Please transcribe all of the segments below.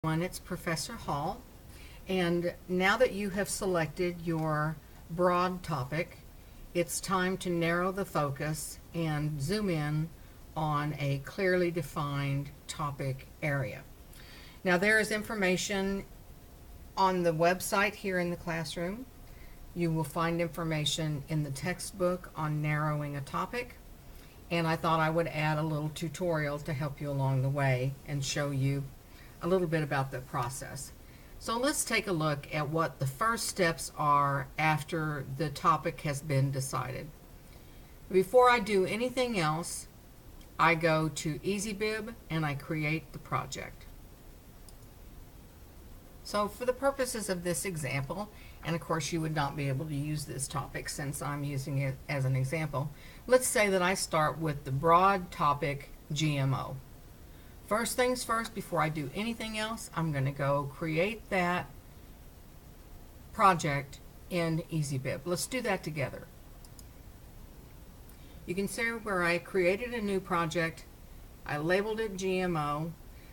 It's Professor Hall, and now that you have selected your broad topic, it's time to narrow the focus and zoom in on a clearly defined topic area. Now, there is information on the website here in the classroom. You will find information in the textbook on narrowing a topic, and I thought I would add a little tutorial to help you along the way and show you a little bit about the process. So let's take a look at what the first steps are after the topic has been decided. Before I do anything else, I go to EasyBib and I create the project. So for the purposes of this example, and of course you would not be able to use this topic since I'm using it as an example, let's say that I start with the broad topic GMO. First things first, before I do anything else, I'm going to go create that project in EasyBib. Let's do that together. You can see where I created a new project. I labeled it GMO.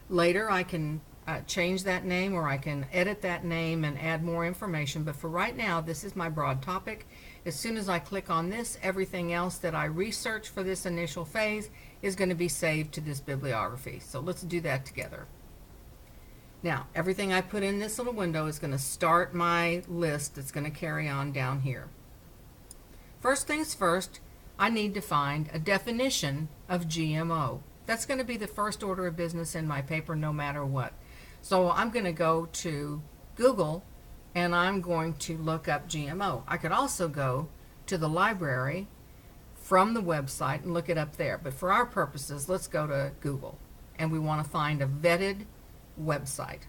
Later I can change that name, or I can edit that name and add more information, but for right now this is my broad topic. As soon as I click on this, everything else that I research for this initial phase is going to be saved to this bibliography. So let's do that together. Now, everything I put in this little window is going to start my list that's going to carry on down here. First things first, I need to find a definition of GMO. That's going to be the first order of business in my paper no matter what. So I'm going to go to Google and I'm going to look up GMO. I could also go to the library from the website and look it up there. But for our purposes, let's go to Google. And we want to find a vetted website.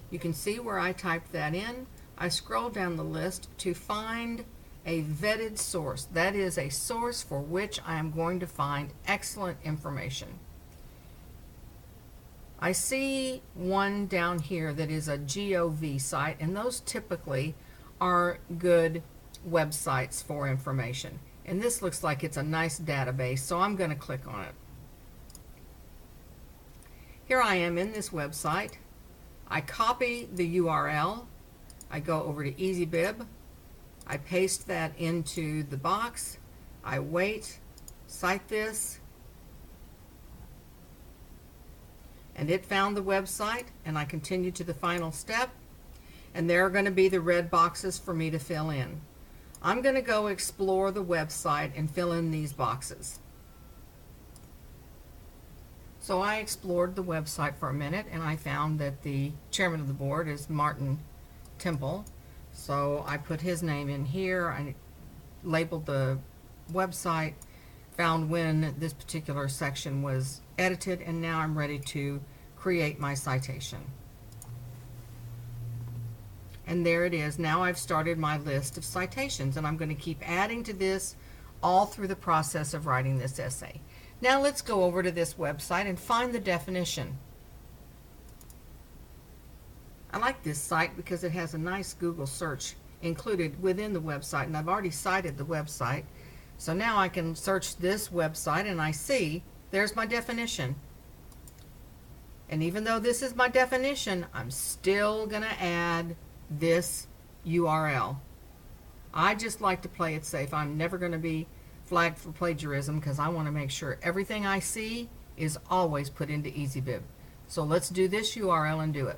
You can see where I typed that in. I scroll down the list to find a vetted source. That is a source for which I am going to find excellent information. I see one down here that is a GOV site, and those typically are good websites for information. And this looks like it's a nice database, so I'm going to click on it. Here I am in this website. I copy the URL. I go over to EasyBib. I paste that into the box. I wait, cite this, and it found the website, and I continue to the final step, and there are going to be the red boxes for me to fill in. I'm going to go explore the website and fill in these boxes. So I explored the website for a minute, and I found that the chairman of the board is Martin Temple. So I put his name in here. I labeled the website, found when this particular section was edited, and now I'm ready to create my citation. And there it is. Now I've started my list of citations, and I'm going to keep adding to this all through the process of writing this essay. Now let's go over to this website and find the definition. I like this site because it has a nice Google search included within the website, and I've already cited the website. So now I can search this website and I see there's my definition. And even though this is my definition, I'm still going to add this URL. I just like to play it safe. I'm never going to be flagged for plagiarism because I want to make sure everything I see is always put into EasyBib. So let's do this URL and do it.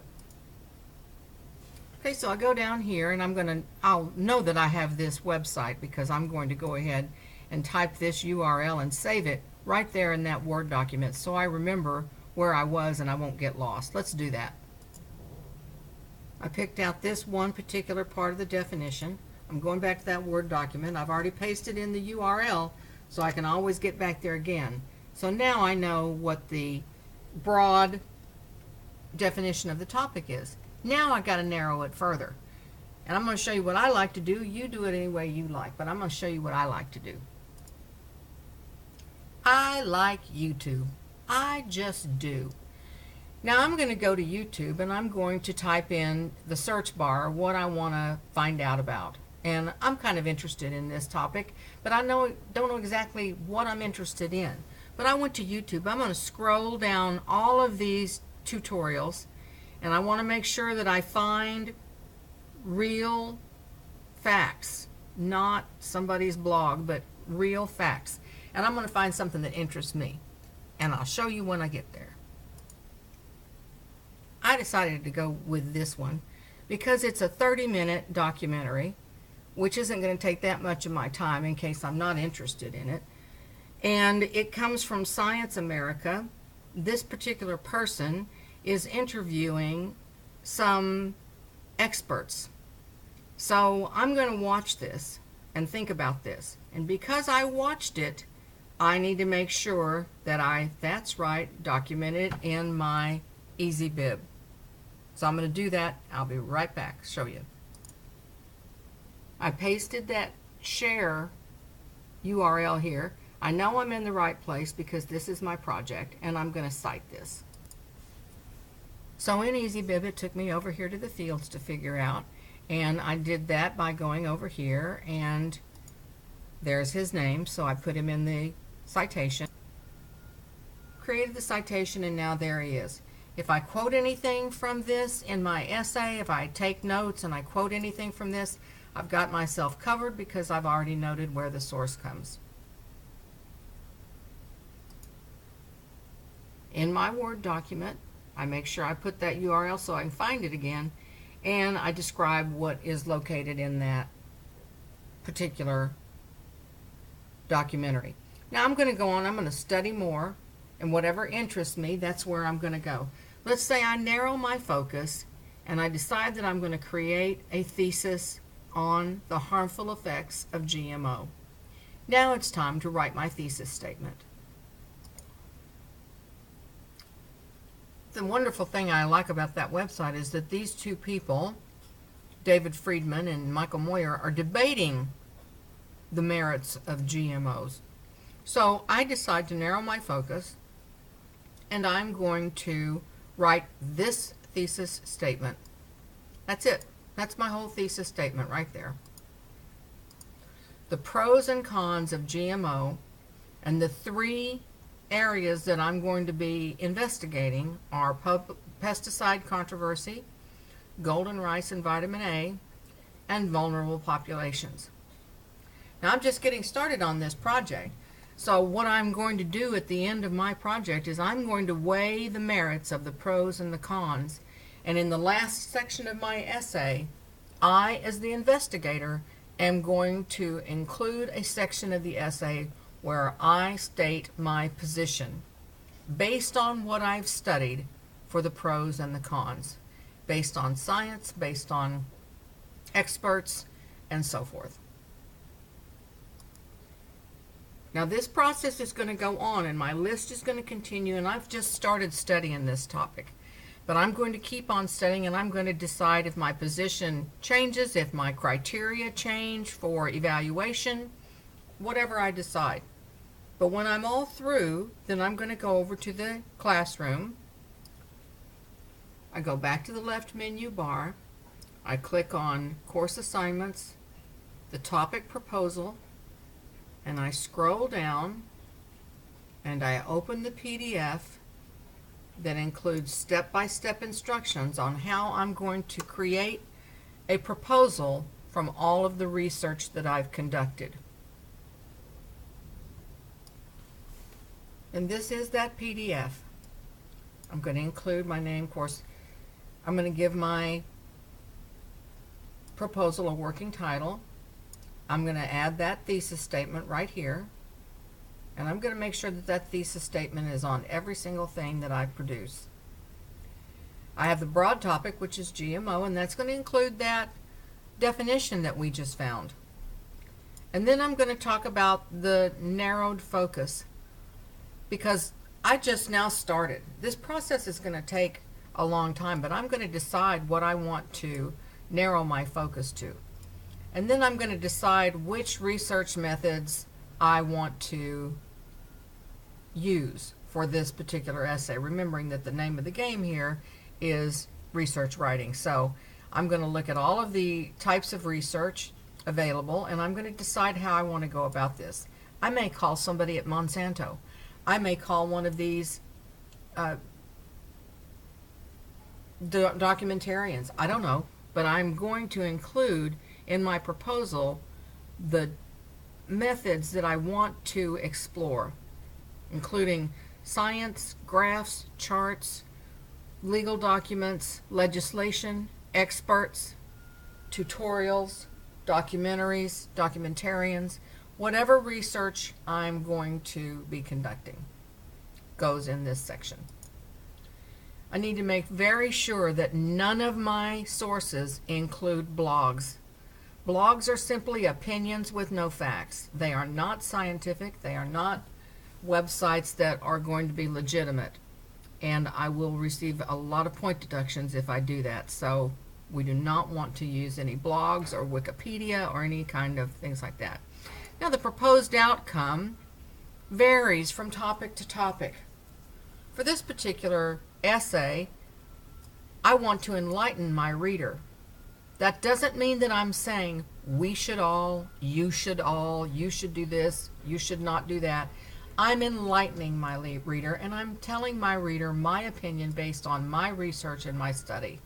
Okay, so I go down here and I'll know that I have this website because I'm going to go ahead and type this URL and save it right there in that Word document so I remember where I was and I won't get lost. Let's do that. I picked out this one particular part of the definition. I'm going back to that Word document. I've already pasted in the URL so I can always get back there again. So now I know what the broad definition of the topic is. Now I've got to narrow it further. And I'm going to show you what I like to do. You do it any way you like, but I'm going to show you what I like to do. I like YouTube. I just do. Now I'm going to go to YouTube and I'm going to type in the search bar what I want to find out about. And I'm kind of interested in this topic, but I don't know exactly what I'm interested in. but I went to YouTube. I'm going to scroll down all of these tutorials, and I want to make sure that I find real facts, not somebody's blog, but real facts. And I'm going to find something that interests me, and I'll show you when I get there. I decided to go with this one because it's a 30-minute documentary, which isn't going to take that much of my time in case I'm not interested in it. And it comes from Science America. This particular person is interviewing some experts. So I'm going to watch this and think about this. And because I watched it, I need to make sure that that's right, documented in my EasyBib. So I'm going to do that. I'll be right back, show you. I pasted that share URL here. I know I'm in the right place because this is my project, and I'm going to cite this. So in EasyBib, it took me over here to the fields to figure out, and I did that by going over here, and there's his name, so I put him in the citation, created the citation, and now there he is. If I quote anything from this in my essay, if I take notes and I quote anything from this, I've got myself covered because I've already noted where the source comes. In my Word document, I make sure I put that URL so I can find it again, and I describe what is located in that particular documentary. Now I'm going to go on, I'm going to study more, and whatever interests me, that's where I'm going to go. Let's say I narrow my focus and I decide that I'm going to create a thesis on the harmful effects of GMO. Now it's time to write my thesis statement. The wonderful thing I like about that website is that these two people, David Friedman and Michael Moyer, are debating the merits of GMOs. So I decide to narrow my focus, and I'm going to write this thesis statement. That's it. That's my whole thesis statement right there. The pros and cons of GMO, and the three areas that I'm going to be investigating are pesticide controversy, golden rice and vitamin A, and vulnerable populations. Now I'm just getting started on this project, so what I'm going to do at the end of my project is I'm going to weigh the merits of the pros and the cons, and in the last section of my essay, I, as the investigator, am going to include a section of the essay where I state my position based on what I've studied for the pros and the cons, based on science, based on experts, and so forth. Now this process is going to go on, and my list is going to continue, and I've just started studying this topic. But I'm going to keep on studying, and I'm going to decide if my position changes, if my criteria change for evaluation, whatever I decide. But when I'm all through, then I'm going to go over to the classroom. I go back to the left menu bar. I click on Course Assignments, the topic proposal, and I scroll down, and I open the PDF that includes step-by-step instructions on how I'm going to create a proposal from all of the research that I've conducted. And this is that PDF. I'm going to include my name, of course. I'm going to give my proposal a working title. I'm going to add that thesis statement right here. And I'm going to make sure that that thesis statement is on every single thing that I produce. I have the broad topic, which is GMO, and that's going to include that definition that we just found. And then I'm going to talk about the narrowed focus, because I just now started. This process is going to take a long time, but I'm going to decide what I want to narrow my focus to. And then I'm going to decide which research methods I want to use for this particular essay, remembering that the name of the game here is research writing. So I'm going to look at all of the types of research available, and I'm going to decide how I want to go about this. I may call somebody at Monsanto. I may call one of these documentarians. I don't know, but I'm going to include in my proposal the methods that I want to explore, including science, graphs, charts, legal documents, legislation, experts, tutorials, documentaries, documentarians. Whatever research I'm going to be conducting goes in this section. I need to make very sure that none of my sources include blogs. Blogs are simply opinions with no facts. They are not scientific. They are not websites that are going to be legitimate. And I will receive a lot of point deductions if I do that. So we do not want to use any blogs or Wikipedia or any kind of things like that. Now, the proposed outcome varies from topic to topic. For this particular essay, I want to enlighten my reader. That doesn't mean that I'm saying we should all, you should do this, you should not do that. I'm enlightening my reader, and I'm telling my reader my opinion based on my research and my study.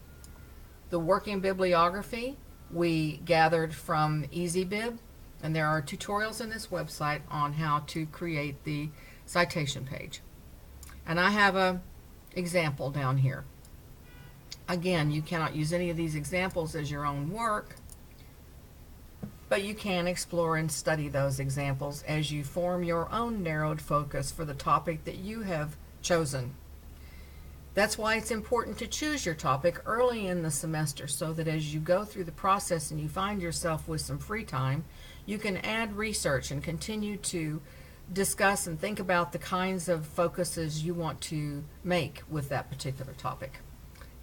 The working bibliography we gathered from EasyBib, and there are tutorials in this website on how to create the citation page. And I have an example down here. Again, you cannot use any of these examples as your own work, but you can explore and study those examples as you form your own narrowed focus for the topic that you have chosen. That's why it's important to choose your topic early in the semester, so that as you go through the process and you find yourself with some free time, you can add research and continue to discuss and think about the kinds of focuses you want to make with that particular topic.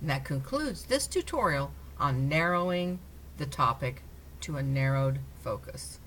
And that concludes this tutorial on narrowing the topic to a narrowed focus.